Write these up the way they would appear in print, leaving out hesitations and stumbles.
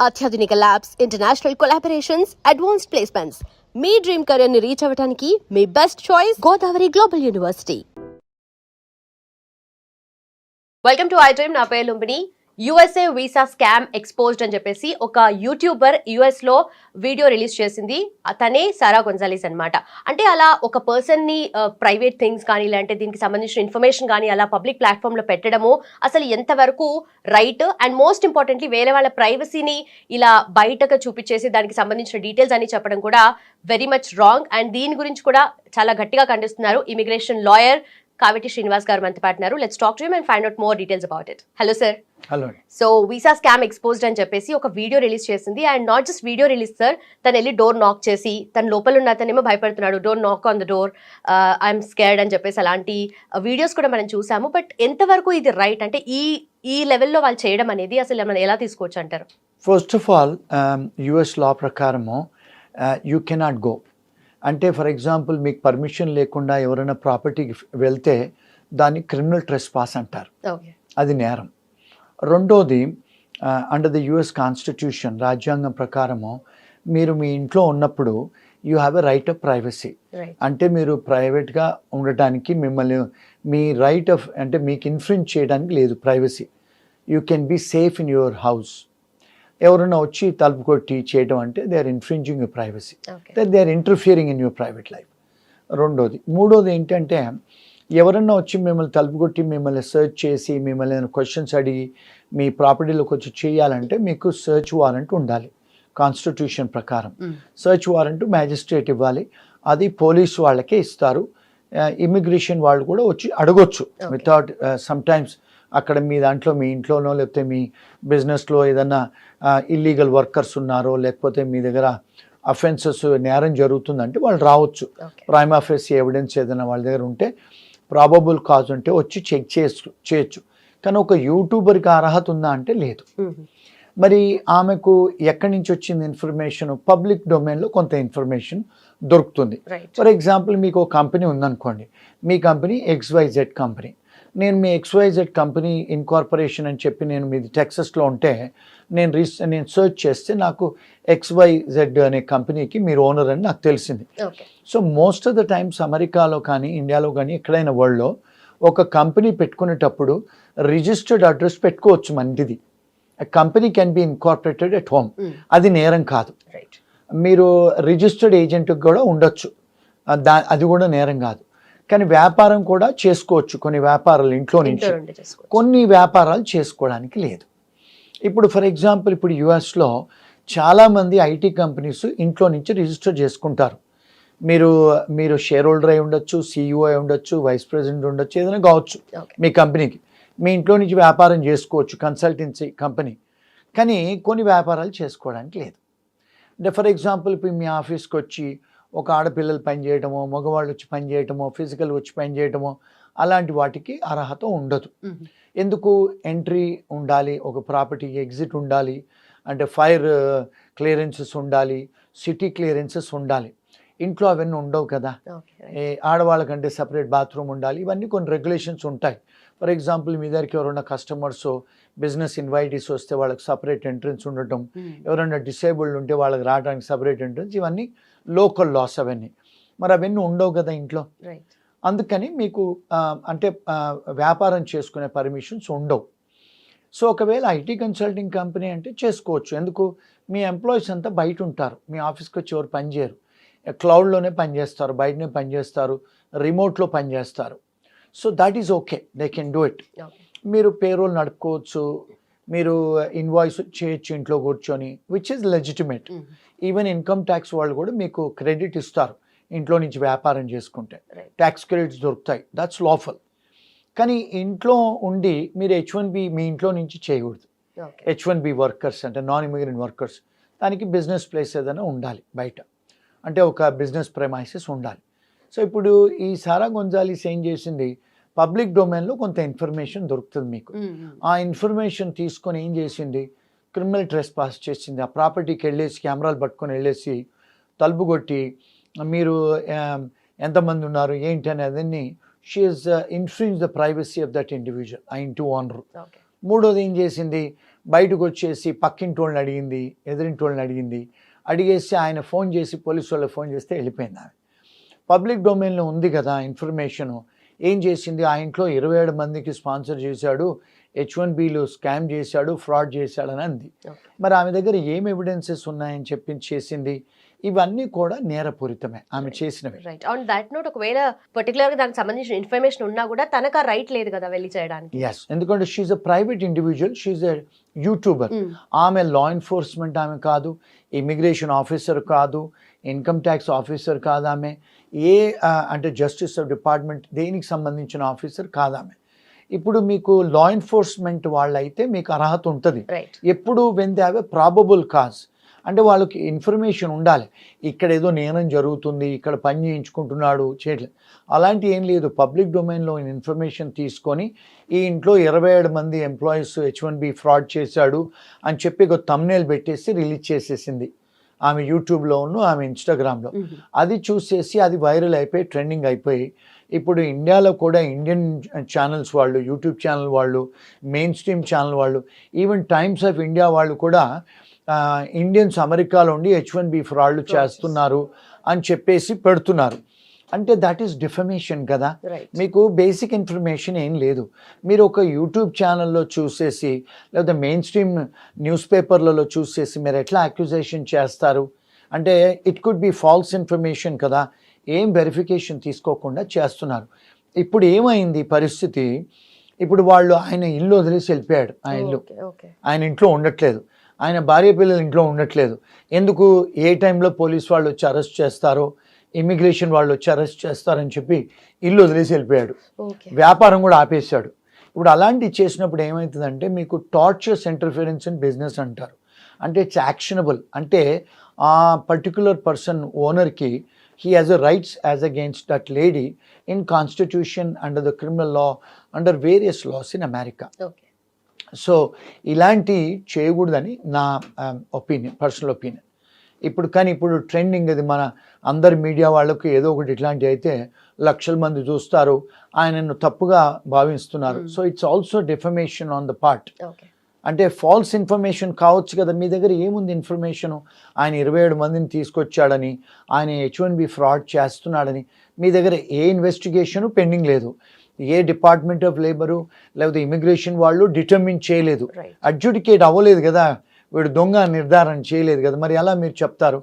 అత్యాధునిక labs, international collaborations, advanced placements. మీ dream career ని రీచ్ అవ్వడానికి మీ best choice Godavari global university. Welcome to I dream. నా పేరు Lumbini. USA visa scam exposed అని చెప్పేసి ఒక యూట్యూబర్ యుఎస్ లో వీడియో రిలీజ్ చేసింది. తనే సారా గొంజాలిస్ అనమాట. అంటే అలా ఒక పర్సన్ ని ప్రైవేట్ థింగ్స్ కానీ లేదంటే దీనికి సంబంధించిన ఇన్ఫర్మేషన్ కానీ అలా పబ్లిక్ ప్లాట్ఫామ్ లో పెట్టడము అసలు ఎంతవరకు రైట్, అండ్ మోస్ట్ ఇంపార్టెంట్లీ వేరే వాళ్ళ ప్రైవసీని ఇలా బయటకు చూపించేసి దానికి సంబంధించిన డీటెయిల్స్ అని చెప్పడం కూడా వెరీ మచ్ రాంగ్. అండ్ దీని గురించి కూడా చాలా గట్టిగా ఖండిస్తున్నారు ఇమిగ్రేషన్ లాయర్ కావేటి శ్రీనివాస్ గారు మనతో పాటున్నారు. Let's talk to him and find out more details about it. Hello sir. Hello. So visa scam exposed అని చెప్పేసి ఒక వీడియో రిలీజ్ చేసింది. And not just video release sir, తను వెళ్ళి డోర్ నాక్ చేసి తన లోపల ఉన్న అతనేమో భయపడుతున్నాడు, door knock on the door, I'm scared అని చెప్పేసి అలాంటి వీడియోస్ కూడా మనం చూసాము. బట్ ఎంతవరకు ఇది రైట్, అంటే ఈ లెవెల్లో వాళ్ళు చేయడం అనేది అసలు మనం ఎలా తీసుకోవచ్చు అంటారు? ఫస్ట్ ఆఫ్ ఆల్ యుఎస్ లా ప్రకారము యూ కెనాట్ గో. అంటే ఫర్ ఎగ్జాంపుల్ మీకు పర్మిషన్ లేకుండా ఎవరైనా ప్రాపర్టీకి వెళ్తే దాన్ని క్రిమినల్ ట్రెస్పాస్ అంటారు. అది నేరం. రెండోది అండర్ ద యుఎస్ కాన్స్టిట్యూషన్, రాజ్యాంగం ప్రకారము మీరు మీ ఇంట్లో ఉన్నప్పుడు you have a right of privacy. అంటే మీరు ప్రైవేట్గా ఉండటానికి మిమ్మల్ని మీ రైట్ ఆఫ్ అంటే మీకు ఇన్ఫ్రింజ్ చేయడానికి లేదు privacy. You can be safe in your house. ఎవరైనా వచ్చి తలుపు కొట్టి చేయడం అంటే they are infringing your privacy, they are interfering in your private life. రెండోది. మూడోది ఏంటంటే ఎవరన్నా వచ్చి మిమ్మల్ని తలుపు కొట్టి మిమ్మల్ని సెర్చ్ చేసి మిమ్మల్ని క్వశ్చన్స్ అడిగి మీ ప్రాపర్టీలోకి వచ్చి చేయాలంటే మీకు సెర్చ్ వారెంట్ ఉండాలి కాన్స్టిట్యూషన్ ప్రకారం. సెర్చ్ వారెంట్ మ్యాజిస్ట్రేట్ ఇవ్వాలి, అది పోలీసు వాళ్ళకే ఇస్తారు. ఇమిగ్రేషన్ వాళ్ళు కూడా వచ్చి అడగొచ్చు వితౌట్ సమ్టైమ్స్ అక్కడ మీ దాంట్లో మీ ఇంట్లోనో లేకపోతే మీ బిజినెస్లో ఏదన్నా ఇల్లీగల్ వర్కర్స్ ఉన్నారో లేకపోతే మీ దగ్గర అఫెన్సెస్ నేరం జరుగుతుందంటే వాళ్ళు రావచ్చు. ప్రైమా ఫేసి ఎవిడెన్స్ ఏదైనా వాళ్ళ దగ్గర ఉంటే ప్రాబబుల్ కాజ్ ఉంటే వచ్చి చెక్ చేయొచ్చు. కానీ ఒక యూట్యూబర్కి అర్హత ఉందా అంటే లేదు. మరి ఆమెకు ఎక్కడి నుంచి వచ్చింది ఇన్ఫర్మేషన్? పబ్లిక్ డొమైన్లో కొంత ఇన్ఫర్మేషన్ దొరుకుతుంది. ఫర్ ఎగ్జాంపుల్ మీకు ఒక కంపెనీ ఉందనుకోండి, మీ కంపెనీ XYZ కంపెనీ. నేను మీ XYZ కంపెనీ ఇన్కార్పొరేషన్ అని చెప్పి నేను మీది టెక్సస్లో ఉంటే నేను సెర్చ్ చేస్తే నాకు XYZ అనే కంపెనీకి మీరు ఓనర్ అని నాకు తెలిసింది. So most of the times అమెరికాలో కానీ ఇండియాలో కానీ ఎక్కడైనా వరల్డ్లో ఒక కంపెనీ పెట్టుకునేటప్పుడు రిజిస్టర్డ్ అడ్రస్ పెట్టుకోవచ్చు మందిది. Company can be incorporated at home. అది నేరం కాదు. మీరు రిజిస్టర్డ్ ఏజెంట్కి కూడా ఉండొచ్చు, అది కూడా నేరం కాదు. కానీ వ్యాపారం కూడా చేసుకోవచ్చు. కొన్ని వ్యాపారాలు ఇంట్లో నుంచి, కొన్ని వ్యాపారాలు చేసుకోవడానికి లేదు. ఇప్పుడు ఫర్ ఎగ్జాంపుల్ ఇప్పుడు యుఎస్లో చాలామంది ఐటీ కంపెనీస్ ఇంట్లో నుంచి రిజిస్టర్ చేసుకుంటారు. మీరు షేర్ హోల్డర్ అయి ఉండొచ్చు, CEO అయి ఉండొచ్చు, వైస్ ప్రెసిడెంట్ ఉండొచ్చు, ఏదైనా కావచ్చు. మీ కంపెనీకి మీ ఇంట్లో నుంచి వ్యాపారం చేసుకోవచ్చు, కన్సల్టెన్సీ కంపెనీ. కానీ కొన్ని వ్యాపారాలు చేసుకోవడానికి లేదు. అంటే ఫర్ ఎగ్జాంపుల్ ఇప్పుడు మీ ఆఫీస్కి వచ్చి ఒక ఆడపిల్లలు పనిచేయటమో, మగవాళ్ళు వచ్చి పనిచేయటమో, ఫిజికల్ వచ్చి పనిచేయటమో అలాంటి వాటికి అర్హత ఉండదు. ఎందుకు? ఎంట్రీ ఉండాలి, ఒక ప్రాపర్టీకి ఎగ్జిట్ ఉండాలి, అంటే ఫైర్ క్లియరెన్సెస్ ఉండాలి, సిటీ క్లియరెన్సెస్ ఉండాలి. ఇంట్లో అవన్నీ ఉండవు కదా. ఆడవాళ్ళకంటే సపరేట్ బాత్రూమ్ ఉండాలి, ఇవన్నీ కొన్ని రెగ్యులేషన్స్ ఉంటాయి. ఫర్ ఎగ్జాంపుల్ మీ దగ్గరికి ఎవరైనా కస్టమర్స్ బిజినెస్ ఇన్వైటీస్ వస్తే వాళ్ళకి సపరేట్ ఎంట్రన్స్ ఉండటం, ఎవరైనా డిసేబుల్డ్ ఉంటే వాళ్ళకి రావడానికి సపరేట్ ఎంట్రన్స్, ఇవన్నీ లోకల్ లాస్ అవన్నీ. మరి అవన్నీ ఉండవు కదా ఇంట్లో. అందుకని మీకు అంటే వ్యాపారం చేసుకునే పర్మిషన్స్ ఉండవు. సో ఒకవేళ ఐటీ కన్సల్టింగ్ కంపెనీ అంటే చేసుకోవచ్చు. ఎందుకు? మీ ఎంప్లాయీస్ అంతా బయట ఉంటారు, మీ ఆఫీస్కి వచ్చి ఎవరు పనిచేయరు, క్లౌడ్లోనే పనిచేస్తారు, బయటనే పనిచేస్తారు, రిమోట్లో పనిచేస్తారు. So that is okay, they can do it. మీరు పేరోల్ నడుపుకోవచ్చు, మీరు ఇన్వాయిస్ చేయొచ్చు ఇంట్లో కూర్చొని, which is legitimate. Even income tax వాళ్ళు కూడా మీకు క్రెడిట్ ఇస్తారు ఇంట్లో నుంచి వ్యాపారం చేసుకుంటే, ట్యాక్స్ క్రెడిట్స్ దొరుకుతాయి, దట్స్ లాఫుల్. కానీ ఇంట్లో ఉండి మీరు H1B మీ ఇంట్లో నుంచి చేయకూడదు. H1B వర్కర్స్ అంటే నాన్ ఇమిగ్రెంట్ వర్కర్స్, దానికి బిజినెస్ ప్లేస్ ఏదైనా ఉండాలి బయట, అంటే ఒక బిజినెస్ ప్రెమైసెస్ ఉండాలి. సో ఇప్పుడు ఈ సారా గొంజాలిస్ ఏం చేసింది, పబ్లిక్ డొమైన్లో కొంత ఇన్ఫర్మేషన్ దొరుకుతుంది మీకు. ఆ ఇన్ఫర్మేషన్ తీసుకొని ఏం చేసింది, క్రిమినల్ ట్రెస్పాస్ చేసింది. ఆ ప్రాపర్టీకి వెళ్ళేసి కెమెరాలు పట్టుకొని వెళ్ళేసి తలుపు కొట్టి మీరు ఎంతమంది ఉన్నారు ఏంటి అనేది she is infringe the privacy of that individual, ఆ ఇంటి ఓనర్. మూడోది ఏం చేసింది, బయటకు వచ్చేసి పక్కింటి వాళ్ళని అడిగింది, ఎదురింటి వాళ్ళని అడిగింది, అడిగేసి ఆయన ఫోన్ చేసి పోలీసు వాళ్ళకి ఫోన్ చేస్తే వెళ్ళిపోయింది ఆమె. పబ్లిక్ డొమైన్లో ఉంది కదా ఇన్ఫర్మేషను. ఏం చేసింది, ఆ ఇంట్లో 27 మందికి స్పాన్సర్ చేశాడు, H1Bలు స్కామ్ చేశాడు, ఫ్రాడ్ చేశాడని అంది. మరి ఆమె దగ్గర ఏం ఎవిడెన్సెస్ ఉన్నాయని చెప్పి చేసింది. ఇవన్నీ కూడా నేరపూరితమే ఆమె చేసినవి. రైట్. ఆన్ దట్ నోట్, ఒకవేళ పర్టికులర్ గా దానికి సంబంధించిన ఇన్ఫర్మేషన్ ఉన్నా కూడా తనకు ఆ రైట్ లేదు కదా వెళ్ళి చేయడానికి. ఎస్, ఎందుకంటే she's a private individual, she's a youtuber. ఆమె లా ఎన్ఫోర్స్మెంట్ ఆమె కాదు, ఇమిగ్రేషన్ ఆఫీసర్ కాదు, ఇన్కమ్ ట్యాక్స్ ఆఫీసర్ కాదు ఆమె, అంటే జస్టిస్ ఆఫ్ డిపార్ట్మెంట్ దేనికి సంబంధించిన ఆఫీసర్ కాదు ఆమె. ఇప్పుడు మీకు లా ఎన్ఫోర్స్మెంట్ వాళ్ళైతే మీకు అర్హత ఉంటుంది ఎప్పుడు when they have a probable cause, అంటే వాళ్ళకి ఇన్ఫర్మేషన్ ఉండాలి. ఇక్కడ ఏదో నేరం జరుగుతుంది, ఇక్కడ పని చేయించుకుంటున్నాడు, చేయట్లేదు, అలాంటి ఏం లేదు. పబ్లిక్ డొమైన్లో ఇన్ఫర్మేషన్ తీసుకొని ఈ ఇంట్లో 27 మంది ఎంప్లాయీస్ H1B ఫ్రాడ్ చేశాడు అని చెప్పి ఒక థంబ్నెయిల్ పెట్టేసి రిలీజ్ చేసేసింది ఆమె యూట్యూబ్లోను, ఆమె ఇన్స్టాగ్రామ్లో. అది చూసేసి అది వైరల్ అయిపోయి ట్రెండింగ్ అయిపోయి ఇప్పుడు ఇండియాలో కూడా ఇండియన్ ఛానల్స్ వాళ్ళు, యూట్యూబ్ ఛానల్ వాళ్ళు, మెయిన్ స్ట్రీమ్ ఛానల్ వాళ్ళు, ఈవెన్ టైమ్స్ ఆఫ్ ఇండియా వాళ్ళు కూడా ఇండియన్స్ అమెరికాలో ఉండి H1B ఫ్రాడ్లు చేస్తున్నారు అని చెప్పేసి పెడుతున్నారు. అంటే దట్ ఈస్ డిఫమేషన్ కదా. మీకు బేసిక్ ఇన్ఫర్మేషన్ ఏం లేదు. మీరు ఒక యూట్యూబ్ ఛానల్లో చూసేసి లేదా మెయిన్ స్ట్రీమ్ న్యూస్ పేపర్లలో చూసేసి మీరు ఎట్లా అక్యూజేషన్ చేస్తారు? అంటే it could be false information కదా. ఏం వెరిఫికేషన్ తీసుకోకుండా చేస్తున్నారు. ఇప్పుడు ఏమైంది పరిస్థితి, ఇప్పుడు వాళ్ళు ఆయన ఇల్లు వదిలేసి వెళ్ళిపోయాడు. ఆయన ఇంట్లో ఉండట్లేదు, ఆయన భార్య పిల్లలు ఇంట్లో ఉండట్లేదు. ఎందుకు? ఏ టైంలో పోలీస్ వాళ్ళు వచ్చి అరెస్ట్ చేస్తారో, ఇమిగ్రేషన్ వాళ్ళు వచ్చి అరెస్ట్ చేస్తారని చెప్పి ఇల్లు వదిలేసి వెళ్ళిపోయాడు. వ్యాపారం కూడా ఆపేశాడు. ఇప్పుడు అలాంటివి చేసినప్పుడు ఏమవుతుందంటే మీకు టార్చర్స్ ఇంటర్ఫిరెన్స్ ఇన్ బిజినెస్ అంటారు. అంటే ఇట్స్ యాక్షనబుల్. అంటే ఆ పర్టిక్యులర్ పర్సన్ ఓనర్కి he has a rights as against that lady in constitution, under the criminal law, under various laws in America. Okay. So ఇలాంటి చేయకూడదని నా ఒపీనియన్, పర్సనల్ ఒపీనియన్. ఇప్పుడు trending అది మన అందరి మీడియా వాళ్ళకు ఏదో ఒకటి ఇట్లాంటివి అయితే లక్షల మంది చూస్తారు, ఆయనను తప్పుగా భావిస్తున్నారు. So it's also defamation on the part. అంటే ఫాల్స్ ఇన్ఫర్మేషన్ కావచ్చు కదా. మీ దగ్గర ఏముంది ఇన్ఫర్మేషను? ఆయన 27 మందిని తీసుకొచ్చాడని, ఆయన H1B ఫ్రాడ్ చేస్తున్నాడని మీ దగ్గర ఏ ఇన్వెస్టిగేషను పెండింగ్ లేదు. ఏ డిపార్ట్మెంట్ ఆఫ్ లేబరు లేకపోతే ఇమిగ్రేషన్ వాళ్ళు డిటర్మిన్ చేయలేదు, అడ్జుడికేట్ అవ్వలేదు కదా, వీడు దొంగ నిర్ధారణ చేయలేదు కదా. మరి ఎలా మీరు చెప్తారు?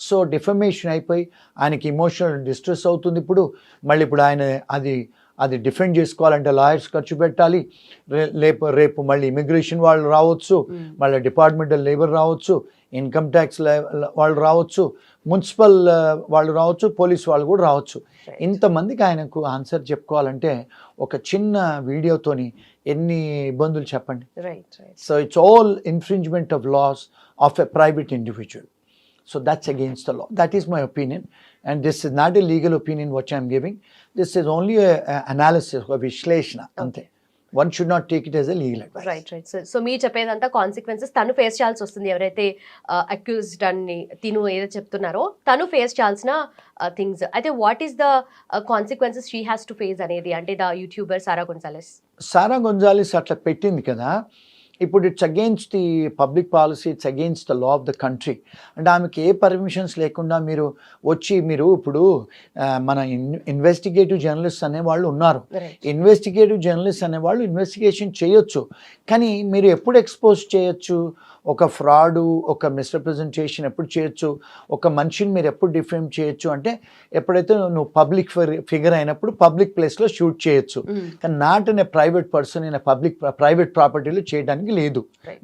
సో డిఫమేషన్ అయిపోయి ఆయనకి ఇమోషనల్ డిస్ట్రెస్ అవుతుంది. ఇప్పుడు ఆయన అది డిఫెండ్ చేసుకోవాలంటే లాయర్స్ ఖర్చు పెట్టాలి. రేపు మళ్ళీ ఇమిగ్రేషన్ వాళ్ళు రావచ్చు, మళ్ళీ డిపార్ట్మెంట్ ఆఫ్ లేబర్ రావచ్చు, ఇన్కమ్ ట్యాక్స్ వాళ్ళు రావచ్చు, మున్సిపల్ వాళ్ళు రావచ్చు, పోలీస్ వాళ్ళు కూడా రావచ్చు. ఇంతమందికి ఆయనకు ఆన్సర్ చెప్పుకోవాలంటే ఒక చిన్న వీడియోతోని ఎన్ని ఇబ్బందులు చెప్పండి. So it's all infringement of laws of a private individual. So that's against the law. That is my opinion, and this is not a legal opinion what I am giving. This is only a analysis of Vishleshana. Ante. One should not take it as a legal advice. Right. So మీరు చెప్పేదంతా consequences తను face చేయాల్సి వస్తుంది. ఎవరైతే accused అని తిను ఏదో చెప్తున్నారో తను ఫేస్ చేయాల్సిన థింగ్స్. అయితే what is the consequences she has to face అనేది, అంటే ద యూట్యూబర్ సారా గొంజాలెస్ అట్లా పెట్టింది కదా. ఇప్పుడు it's against the public policy, it's against the law of the country. అంటే ఆమెకి ఏ పర్మిషన్స్ లేకుండా మీరు ఇప్పుడు మన ఇన్వెస్టిగేటివ్ జర్నలిస్ట్ అనేవాళ్ళు ఉన్నారు. ఇన్వెస్టిగేటివ్ జర్నలిస్ట్ అనేవాళ్ళు ఇన్వెస్టిగేషన్ చేయొచ్చు, కానీ మీరు ఎప్పుడు ఎక్స్పోజ్ చేయొచ్చు? ఒక ఫ్రాడు, ఒక మిస్రిప్రజెంటేషన్ ఎప్పుడు చేయొచ్చు? ఒక మనిషిని మీరు ఎప్పుడు డిఫేమ్ చేయొచ్చు అంటే ఎప్పుడైతే నువ్వు పబ్లిక్ ఫిగర్ అయినప్పుడు పబ్లిక్ ప్లేస్లో షూట్ చేయొచ్చు, కానీ not in a private person in private ప్రాపర్టీలో చేయడానికి లేదు.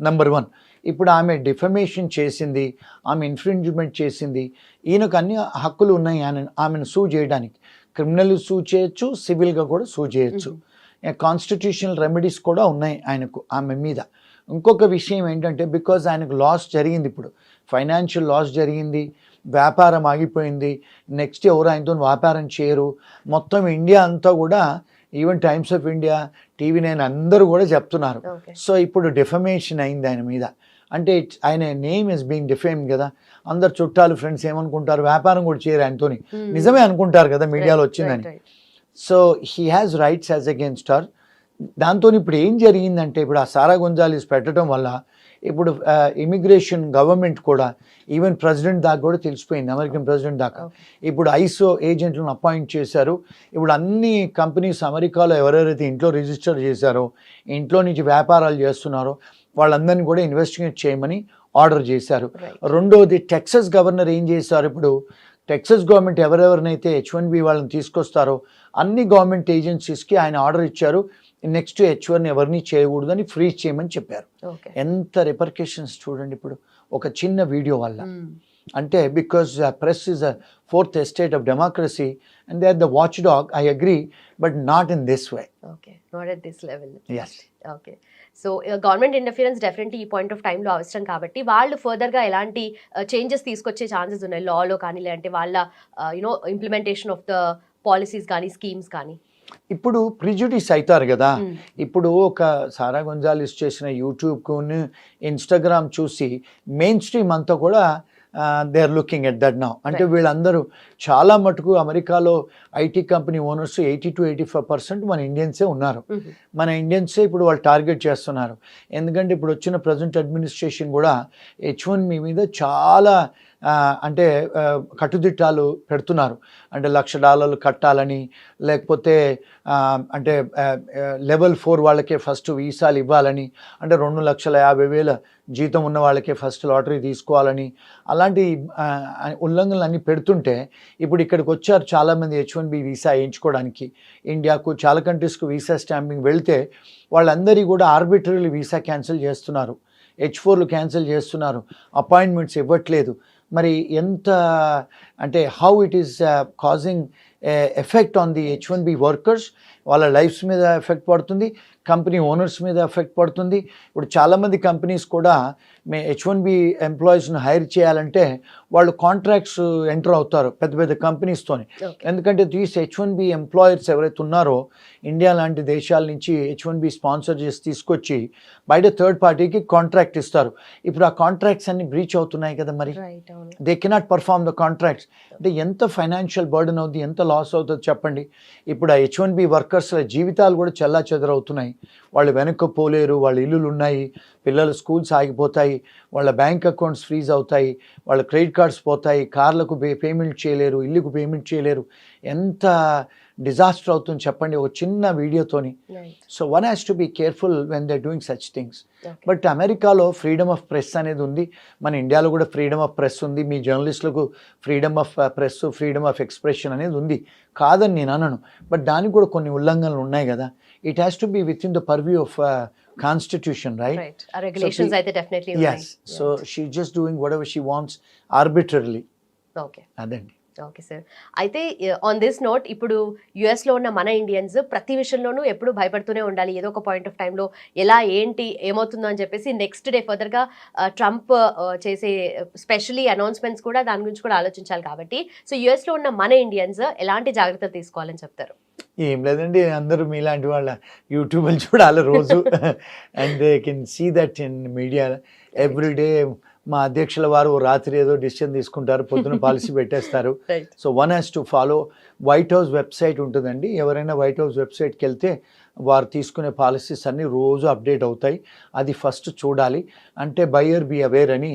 నెంబర్ 1. ఇప్పుడు ఆమె డిఫమేషన్ చేసింది, ఆమె ఇన్ఫ్రింజ్మెంట్ చేసింది. ఈయనకు అన్ని హక్కులు ఉన్నాయి ఆమెను సూ చేయడానికి. క్రిమినల్ సూ చేయొచ్చు, సివిల్గా కూడా సూ చేయొచ్చు. కాన్స్టిట్యూషనల్ రెమెడీస్ కూడా ఉన్నాయి ఆయనకు ఆమె మీద. ఇంకొక విషయం ఏంటంటే బికాజ్ ఆయనకు లాస్ జరిగింది, ఇప్పుడు ఫైనాన్షియల్ లాస్ జరిగింది, వ్యాపారం ఆగిపోయింది, నెక్స్ట్ ఎవరు ఆయనతో వ్యాపారం చేయరు. మొత్తం ఇండియా అంతా కూడా, even times of India, TV9 అందరూ కూడా చెప్తున్నారు. సో ఇప్పుడు డిఫమేషన్ అయింది ఆయన మీద. అంటే ఆయన నేమ్ ఇస్ బీయింగ్ డిఫేమ్డ్ కదా. అందరు చుట్టాలు, ఫ్రెండ్స్ ఏమనుకుంటారు? వ్యాపారం కూడా చేయరు ఆయనతోని, నిజమే అనుకుంటారు కదా మీడియాలో వచ్చిందని. So he has rights as against her. దాంతో ఇప్పుడు ఏం జరిగిందంటే ఇప్పుడు ఆ సారా గొంజాలెస్ పెట్టడం వల్ల ఇప్పుడు ఇమిగ్రేషన్ గవర్నమెంట్ కూడా ఈవెన్ ప్రెసిడెంట్ దాకా కూడా తెలిసిపోయింది, అమెరికన్ ప్రెసిడెంట్ దాకా. ఇప్పుడు ఐసో ఏజెంట్లను అపాయింట్ చేశారు. ఇప్పుడు అన్ని కంపెనీస్ అమెరికాలో ఎవరెవరైతే ఇంట్లో రిజిస్టర్ చేశారో, ఇంట్లో నుంచి వ్యాపారాలు చేస్తున్నారో వాళ్ళందరినీ కూడా ఇన్వెస్టిగేట్ చేయమని ఆర్డర్ చేశారు. రెండోది టెక్సస్ గవర్నర్ ఏం చేశారు, ఇప్పుడు టెక్సస్ గవర్నమెంట్ ఎవరెవరినైతే H1B వాళ్ళని తీసుకొస్తారో అన్ని గవర్నమెంట్ ఏజెన్సీస్కి ఆయన ఆర్డర్ ఇచ్చారు, నెక్స్ట్ H1 ఎవరిని చేయకూడదని ఫ్రీజ్ చేయమని చెప్పారు. ఎంత రిపర్కేషన్స్ చూడండి ఇప్పుడు ఒక చిన్న వీడియో వల్ల. అంటే because press is a fourth estate of democracy and they are the watch dog, I agree, but not in this way. Okay, not at this level. Yes. Okay, so government interference definitely ఈ point of టైంలో అవసరం కాబట్టి వాళ్ళు ఫర్దర్గా ఎలాంటి changes తీసుకొచ్చే chances ఉన్నాయి లాలో కానీ, లేదంటే వాళ్ళ you know implementation of the policies కానీ, స్కీమ్స్ కానీ? ఇప్పుడు ప్రిజుడిస్ అవుతారు కదా. ఇప్పుడు ఒక సారా గొంజాలిస్ చేసిన యూట్యూబ్కు ఇన్స్టాగ్రామ్ చూసి మెయిన్ స్ట్రీమ్ అంతా కూడా they are looking at that now. అంటే వీళ్ళందరూ చాలా మటుకు అమెరికాలో ఐటీ కంపెనీ ఓనర్స్ 80 to 85% మన ఇండియన్సే ఉన్నారు. మన ఇండియన్సే ఇప్పుడు వాళ్ళు టార్గెట్ చేస్తున్నారు. ఎందుకంటే ఇప్పుడు వచ్చిన ప్రజెంట్ అడ్మినిస్ట్రేషన్ కూడా H1B మీద చాలా అంటే కట్టుదిట్టాలు పెడుతున్నారు. అంటే $1,00,000 కట్టాలని, లేకపోతే అంటే లెవెల్ 4 వాళ్ళకే ఫస్ట్ వీసాలు ఇవ్వాలని, అంటే 2,50,000 జీతం ఉన్న వాళ్ళకే ఫస్ట్ లాటరీ తీసుకోవాలని, అలాంటి ఉల్లంఘనలు అన్నీ పెడుతుంటే ఇప్పుడు ఇక్కడికి వచ్చారు చాలామంది H1B వీసా వేయించుకోవడానికి. ఇండియాకు చాలా కంట్రీస్కు వీసా స్టాంపింగ్ వెళ్తే వాళ్ళందరి కూడా ఆర్బిటరీలు వీసా క్యాన్సిల్ చేస్తున్నారు, H4లు క్యాన్సిల్ చేస్తున్నారు, అపాయింట్మెంట్స్ ఇవ్వట్లేదు. మరి ఎంత అంటే how it is causing effect on the H1B workers, వాళ్ళ లైఫ్స్ మీద ఎఫెక్ట్ పడుతుంది, కంపెనీ ఓనర్స్ మీద ఎఫెక్ట్ పడుతుంది. ఇప్పుడు చాలామంది కంపెనీస్ కూడా H1B ఎంప్లాయీస్ను హైర్ చేయాలంటే వాళ్ళు కాంట్రాక్ట్స్ ఎంటర్ అవుతారు పెద్ద పెద్ద కంపెనీస్తోని. ఎందుకంటే దీస్ H1B ఎంప్లాయర్స్ ఎవరైతే ఉన్నారో ఇండియా లాంటి దేశాల నుంచి H1B స్పాన్సర్ చేసి తీసుకొచ్చి బయట థర్డ్ పార్టీకి కాంట్రాక్ట్ ఇస్తారు. ఇప్పుడు ఆ కాంట్రాక్ట్స్ అన్ని బ్రీచ్ అవుతున్నాయి కదా, మరి they cannot perform the contracts. అంటే ఎంత ఫైనాన్షియల్ బర్డెన్ అవుతుంది, ఎంత లాస్ అవుతుంది చెప్పండి. ఇప్పుడు ఆ H1B వర్కర్స్ల జీవితాలు కూడా చెల్లా చెదరవుతున్నాయి. వాళ్ళు వెనక్కి పోలేరు, వాళ్ళ ఇల్లులు ఉన్నాయి, పిల్లల స్కూల్స్ ఆగిపోతాయి, వాళ్ళ బ్యాంక్ అకౌంట్స్ ఫ్రీజ్ అవుతాయి, వాళ్ళ క్రెడిట్ కార్డ్స్ పోతాయి, కార్లకు పేమెంట్ చేయలేరు, ఇల్లుకు పేమెంట్ చేయలేరు. ఎంత డిజాస్టర్ అవుతుంది చెప్పండి ఒక చిన్న వీడియోతోని. So one has to be careful when they doing such things. But అమెరికాలో ఫ్రీడమ్ ఆఫ్ ప్రెస్ అనేది ఉంది, మన ఇండియాలో కూడా ఫ్రీడమ్ ఆఫ్ ప్రెస్ ఉంది. మీ జర్నలిస్టులకు freedom of press, freedom of expression అనేది ఉంది, కాదని నేను అనను. బట్ దానికి కూడా కొన్ని ఉల్లంఘనలు ఉన్నాయి కదా. It has to be within the purview of Constitution, right? Regulations అయితే definitely yes. So she's just doing whatever she wants arbitrarily. Okay. అదండి. ఓకే సార్, అయితే ఆన్ దిస్ నోట్ ఇప్పుడు యుఎస్లో ఉన్న మన ఇండియన్స్ ప్రతి విషయంలోనూ ఎప్పుడు భయపడుతూనే ఉండాలి. ఏదో ఒక పాయింట్ ఆఫ్ టైంలో ఎలా ఏంటి ఏమవుతుందో అని చెప్పేసి నెక్స్ట్ డే ఫర్దర్గా ట్రంప్ చేసే స్పెషలీ అనౌన్స్మెంట్స్ కూడా దాని గురించి కూడా ఆలోచించాలి. కాబట్టి సో యుఎస్లో ఉన్న మన ఇండియన్స్ ఎలాంటి జాగ్రత్తలు తీసుకోవాలని చెప్తారు? ఏం లేదండి, అందరూ మీలాంటి వాళ్ళ యూట్యూబ్లు చూడాలి రోజు and they can see that in media everyday. మా అధ్యక్షుల వారు రాత్రి ఏదో డిసిషన్ తీసుకుంటారు, పొద్దున పాలసీ పెట్టేస్తారు. So one has to follow. White house website ఉంటుందండి, ఎవరైనా వైట్ హౌస్ వెబ్సైట్కి వెళ్తే వారు తీసుకునే పాలసీస్ అన్నీ రోజు అప్డేట్ అవుతాయి, అది ఫస్ట్ చూడాలి. అంటే బయర్ బీ అవేర్ అని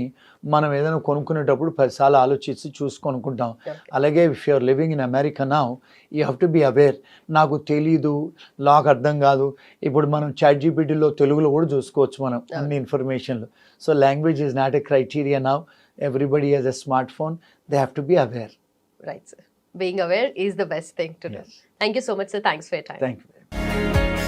మనం ఏదైనా కొనుక్కునేటప్పుడు 10 సార్లు ఆలోచించి చూసి కొనుక్కుంటాం. అలాగే if you're living in America now you have to be aware. నాకు తెలీదు, నాకు అర్థం కాదు, ఇప్పుడు మనం ChatGPTలో తెలుగులో కూడా చూసుకోవచ్చు మనం అన్ని ఇన్ఫర్మేషన్లు. So language is not a criteria now. Everybody has a smart phone, they have to be aware. Right, sir. Being aware is the best thing to do. Thank you so much, sir. Thanks for your time. Thank you.